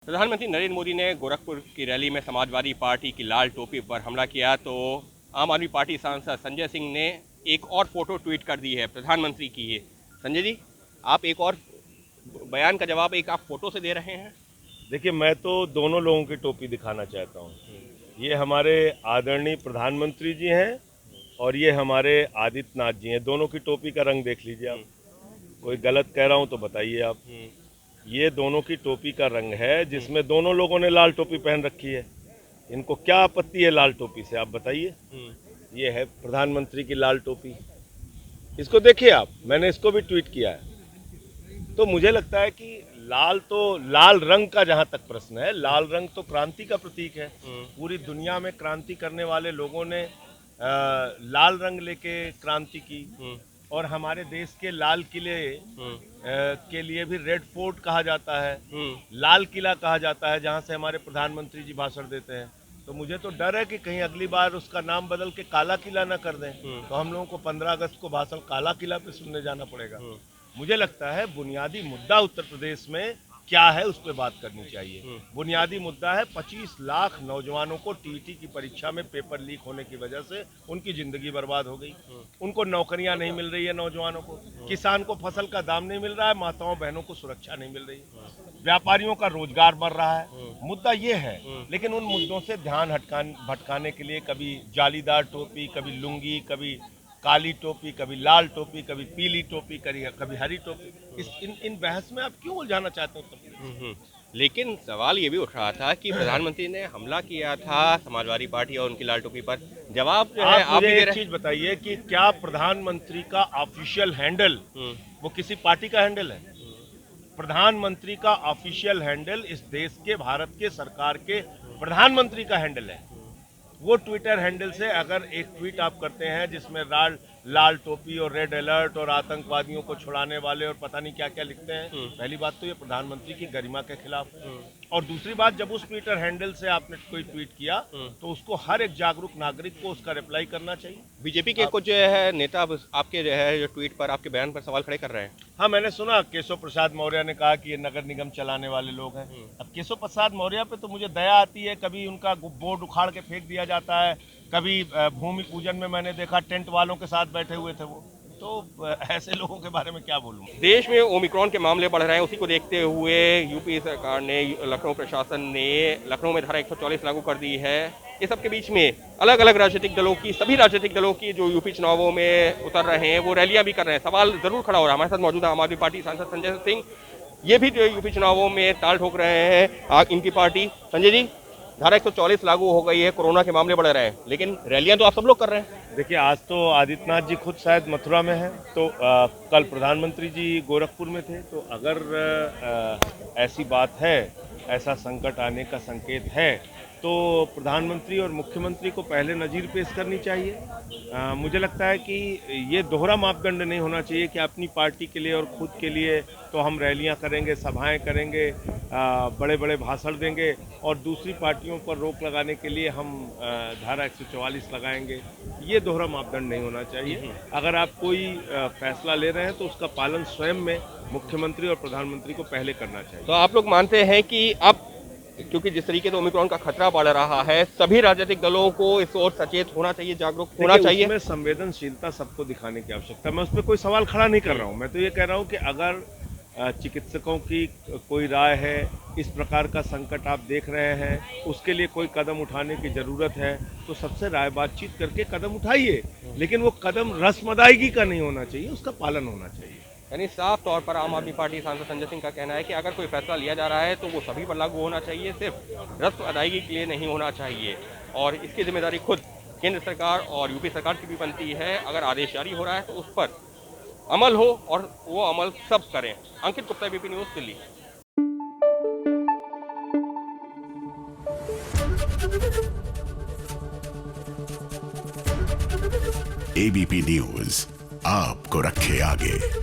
प्रधानमंत्री नरेंद्र मोदी ने गोरखपुर की रैली में समाजवादी पार्टी की लाल टोपी पर हमला किया तो आम आदमी पार्टी सांसद संजय सिंह ने एक और फोटो ट्वीट कर दी है प्रधानमंत्री की। है संजय जी, आप एक और बयान का जवाब एक आप फोटो से दे रहे हैं। देखिए, मैं तो दोनों लोगों की टोपी दिखाना चाहता हूँ। ये हमारे आदरणीय प्रधानमंत्री जी हैं और ये हमारे आदित्यनाथ जी हैं। दोनों की टोपी का रंग देख लीजिए आप। कोई गलत कह रहा हूँ तो बताइए आप। ये दोनों की टोपी का रंग है जिसमें दोनों लोगों ने लाल टोपी पहन रखी है। इनको क्या आपत्ति है लाल टोपी से, आप बताइए। ये है प्रधानमंत्री की लाल टोपी, इसको देखिए आप। मैंने इसको भी ट्वीट किया है। तो मुझे लगता है कि लाल रंग का जहां तक प्रश्न है, लाल रंग तो क्रांति का प्रतीक है। पूरी दुनिया में क्रांति करने वाले लोगों ने लाल रंग लेके क्रांति की और हमारे देश के लाल किले के लिए भी रेड फोर्ट कहा जाता है, लाल किला कहा जाता है, जहां से हमारे प्रधानमंत्री जी भाषण देते हैं। तो मुझे तो डर है कि कहीं अगली बार उसका नाम बदल के काला किला ना कर दें, तो हम लोगों को 15 अगस्त को भाषण काला किला पे सुनने जाना पड़ेगा। मुझे लगता है बुनियादी मुद्दा उत्तर प्रदेश में क्या है उस पर बात करनी चाहिए। बुनियादी मुद्दा है 25 लाख नौजवानों को टीईटी की परीक्षा में पेपर लीक होने की वजह से उनकी जिंदगी बर्बाद हो गई। उनको नौकरियां नहीं मिल रही है, नौजवानों को, किसान को फसल का दाम नहीं मिल रहा है, माताओं बहनों को सुरक्षा नहीं मिल रही, व्यापारियों का रोजगार बढ़ रहा है। मुद्दा ये है, लेकिन उन मुद्दों से ध्यान भटकाने के लिए कभी जालीदार टोपी, कभी लुंगी, कभी काली टोपी, कभी लाल टोपी, कभी पीली टोपी, कभी हरी टोपी, इन बहस में आप क्यों उलझाना चाहते हो? लेकिन सवाल ये भी उठ रहा था कि प्रधानमंत्री ने हमला किया था समाजवादी पार्टी और उनकी लाल टोपी पर। जवाब जो है आप मुझे एक चीज बताइए कि क्या प्रधानमंत्री का ऑफिशियल हैंडल वो किसी पार्टी का हैंडल है? प्रधानमंत्री का ऑफिशियल हैंडल इस देश के, भारत के सरकार के प्रधानमंत्री का हैंडल है। वो ट्विटर हैंडल से अगर एक ट्वीट आप करते हैं जिसमें लाल टोपी और रेड अलर्ट और आतंकवादियों को छुड़ाने वाले और पता नहीं क्या क्या लिखते हैं, पहली बात तो ये प्रधानमंत्री की गरिमा के खिलाफ है। और दूसरी बात, जब उस ट्विटर हैंडल से आपने कोई ट्वीट किया तो उसको हर एक जागरूक नागरिक को उसका रिप्लाई करना चाहिए। बीजेपी के कुछ जो है नेता आपके जो है जो ट्वीट पर, आपके बयान पर सवाल खड़े कर रहे हैं। हाँ, मैंने सुना केशव प्रसाद मौर्य ने कहा कि ये नगर निगम चलाने वाले लोग हैं। अब केशव प्रसाद मौर्य पे तो मुझे दया आती है। कभी उनका बोर्ड उखाड़ के फेंक दिया जाता है, कभी भूमि पूजन में मैंने देखा टेंट वालों के साथ बैठे हुए थे वो। तो ऐसे लोगों के बारे में क्या बोलूं। देश में ओमिक्रॉन के मामले बढ़ रहे हैं, उसी को देखते हुए यूपी सरकार ने, लखनऊ प्रशासन ने लखनऊ में धारा 144 लागू कर दी है। इस सब के बीच में अलग अलग राजनीतिक दलों की, सभी राजनीतिक दलों की जो यूपी चुनावों में उतर रहे हैं वो रैलियां भी कर रहे हैं। सवाल जरूर खड़ा हो रहा है। हमारे साथ मौजूद है आम आदमी पार्टी सांसद संजय सिंह। ये भी जो यूपी चुनावों में ताल ठोक रहे हैं इनकी पार्टी। संजय जी, धारा 144 लागू हो गई है, कोरोना के मामले बढ़ रहे हैं, लेकिन रैलियां तो आप सब लोग कर रहे हैं। देखिए, आज तो आदित्यनाथ जी खुद शायद मथुरा में हैं, तो कल प्रधानमंत्री जी गोरखपुर में थे। तो अगर ऐसी बात है, ऐसा संकट आने का संकेत है, तो प्रधानमंत्री और मुख्यमंत्री को पहले नज़ीर पेश करनी चाहिए। मुझे लगता है कि ये दोहरा मापदंड नहीं होना चाहिए कि अपनी पार्टी के लिए और खुद के लिए तो हम रैलियां करेंगे, सभाएं करेंगे, बड़े बड़े भाषण देंगे, और दूसरी पार्टियों पर रोक लगाने के लिए हम धारा 144 लगाएंगे। ये दोहरा मापदंड नहीं होना चाहिए। अगर आप कोई फैसला ले रहे हैं तो उसका पालन स्वयं में मुख्यमंत्री और प्रधानमंत्री को पहले करना चाहिए। तो आप लोग मानते हैं कि अब क्योंकि जिस तरीके से ओमिक्रॉन का खतरा बढ़ रहा है, सभी राजनीतिक दलों को इस ओर सचेत होना चाहिए, जागरूक होना चाहिए? उसमें संवेदनशीलता सबको दिखाने की आवश्यकता। मैं उस पर कोई सवाल खड़ा नहीं कर रहा हूँ। मैं तो ये कह रहा हूँ कि अगर चिकित्सकों की कोई राय है, इस प्रकार का संकट आप देख रहे हैं, उसके लिए कोई कदम उठाने की ज़रूरत है, तो सबसे राय बातचीत करके कदम उठाइए। लेकिन वो कदम रस्म अदायगी का नहीं होना चाहिए, उसका पालन होना चाहिए। यानी साफ तौर पर आम आदमी पार्टी सांसद संजय सिंह का कहना है कि अगर कोई फैसला लिया जा रहा है तो वो सभी पर लागू होना चाहिए, सिर्फ रस्म अदायगी के लिए नहीं होना चाहिए। और इसकी जिम्मेदारी खुद केंद्र सरकार और यूपी सरकार की भी बनती है। अगर आदेश जारी हो रहा है तो उस पर अमल हो और वो अमल सब करें। Ankit Gupta, ABP News, Delhi. ABP News आपको रखे आगे।